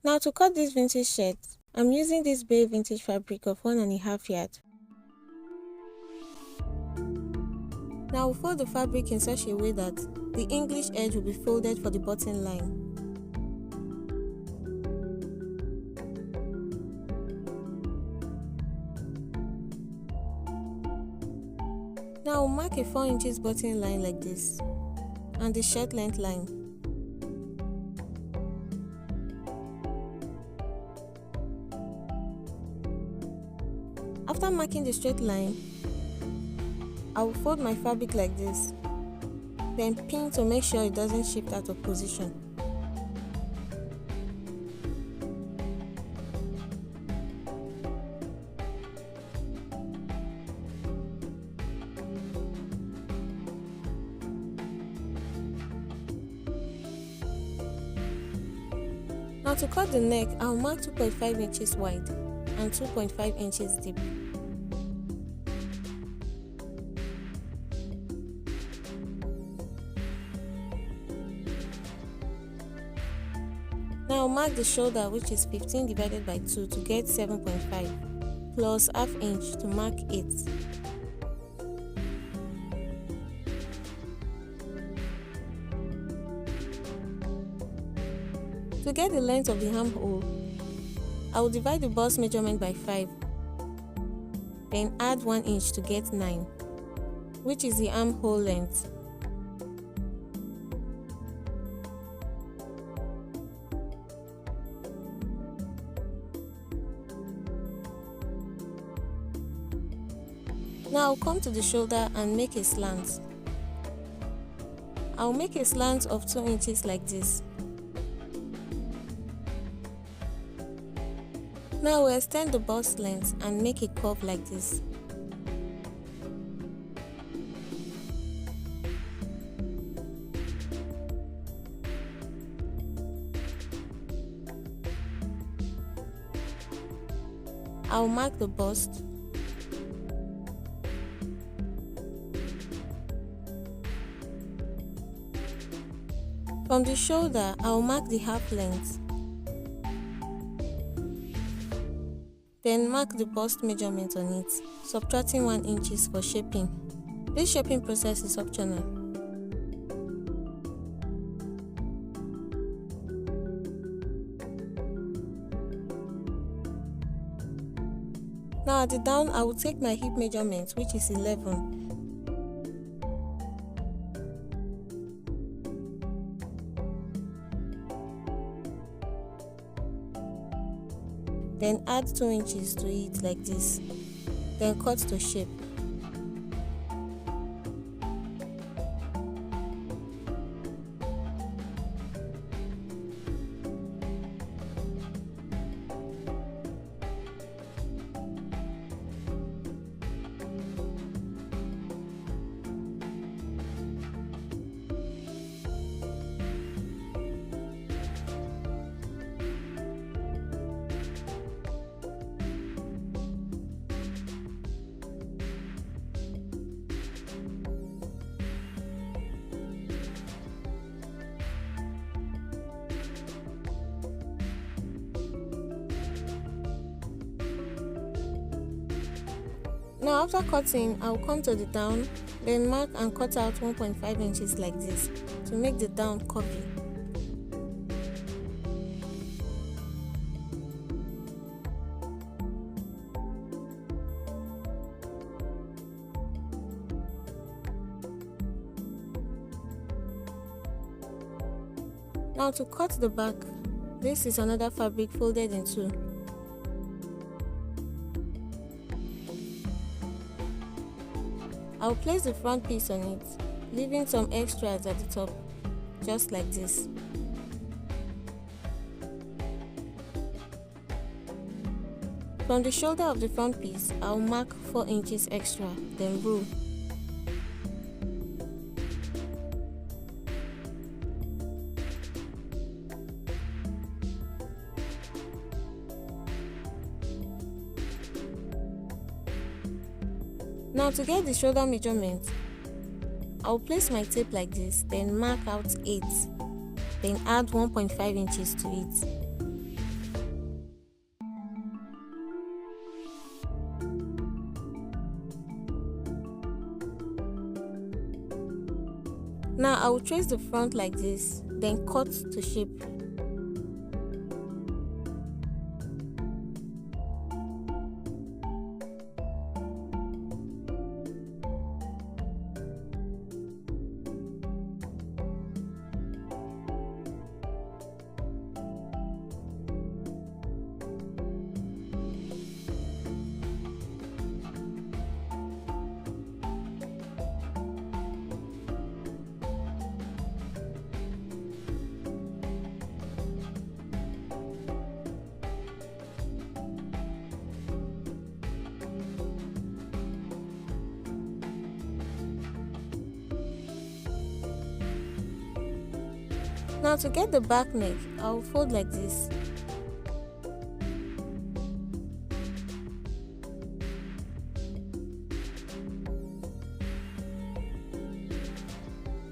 Now to cut this vintage shirt, I'm using this bay vintage fabric of 1.5 yards. Now we'll fold the fabric in such a way that the English edge will be folded for the button line. Now we'll mark a 4 inches button line like this, and the shirt length line. After marking the straight line, I will fold my fabric like this, then pin to make sure it doesn't shift out of position. Now to cut the neck, I will mark 2.5 inches wide and 2.5 inches deep. Now mark the shoulder, which is 15 divided by 2 to get 7.5, plus half inch to mark 8. To get the length of the armhole, I will divide the bust measurement by 5, then add 1 inch to get 9, which is the armhole length. Now I'll come to the shoulder and make a slant. I'll make a slant of 2 inches like this. Now we'll extend the bust length and make a curve like this. I'll mark the bust. From the shoulder, I'll mark the half length. Then mark the bust measurement on it, subtracting 1 inches for shaping. This shaping process is optional. Now at the down, I will take my hip measurement, which is 11. Then add 2 inches to it like this, then cut to shape. Now after cutting, I will come to the down, then mark and cut out 1.5 inches like this to make the down curvy. Now to cut the back, this is another fabric folded in two. I'll place the front piece on it, leaving some extras at the top, just like this. From the shoulder of the front piece, I'll mark 4 inches extra, then roll. Now to get the shoulder measurement, I'll place my tape like this, then mark out 8, then add 1.5 inches to it. Now I will trace the front like this, then cut to shape. Now to get the back neck, I will fold like this.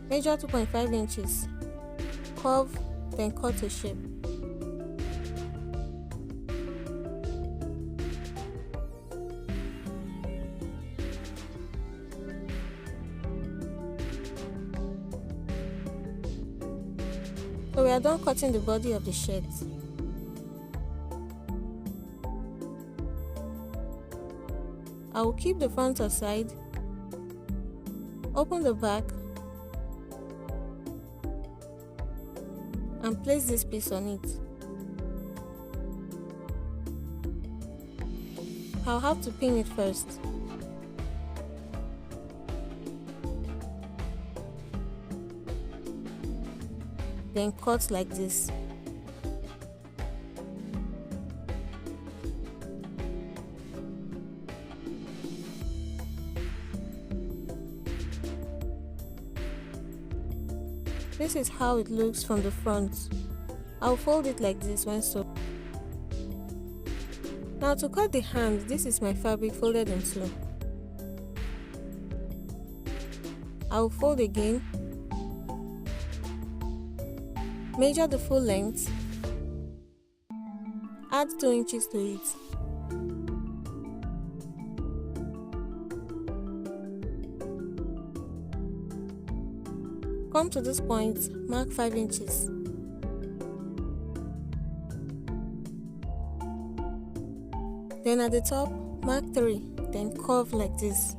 Measure 2.5 inches, curve, then cut a shape. So we are done cutting the body of the shirt. I will keep the front aside, open the back, and place this piece on it. I'll have to pin it first. Then cut like this. This is how it looks from the front. I'll fold it like this when sewn. Now to cut the hand, this is my fabric folded in two. I'll fold again. Measure the full length, add 2 inches to it. Come to this point, mark 5 inches. Then at the top, mark 3, then curve like this.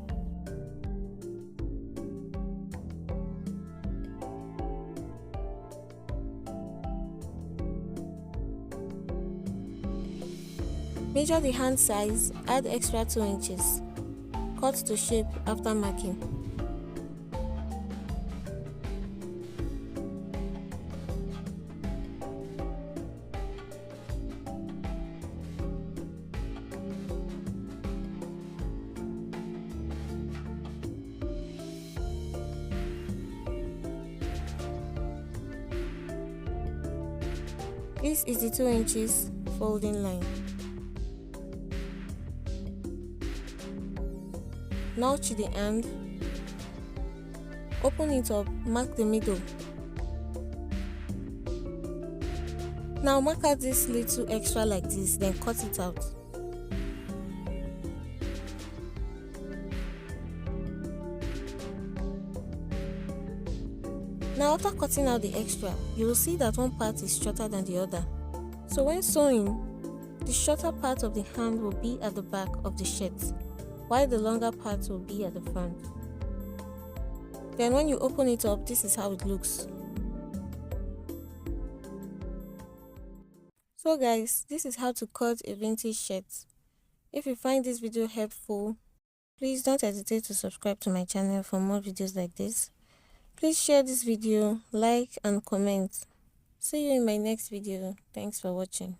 Measure the hand size, add extra 2 inches. Cut to shape after marking. This is the 2 inches folding line. Notch the end, open it up, mark the middle. Now mark out this little extra like this, then cut it out. Now after cutting out the extra, you will see that one part is shorter than the other. So when sewing, the shorter part of the hand will be at the back of the shirt, while the longer part will be at the front. Then when you open it up, this is how it looks. So guys, this is how to cut a vintage shirt. If you find this video helpful, please don't hesitate to subscribe to my channel for more videos like this. Please share this video, like and comment. See you in my next video. Thanks for watching.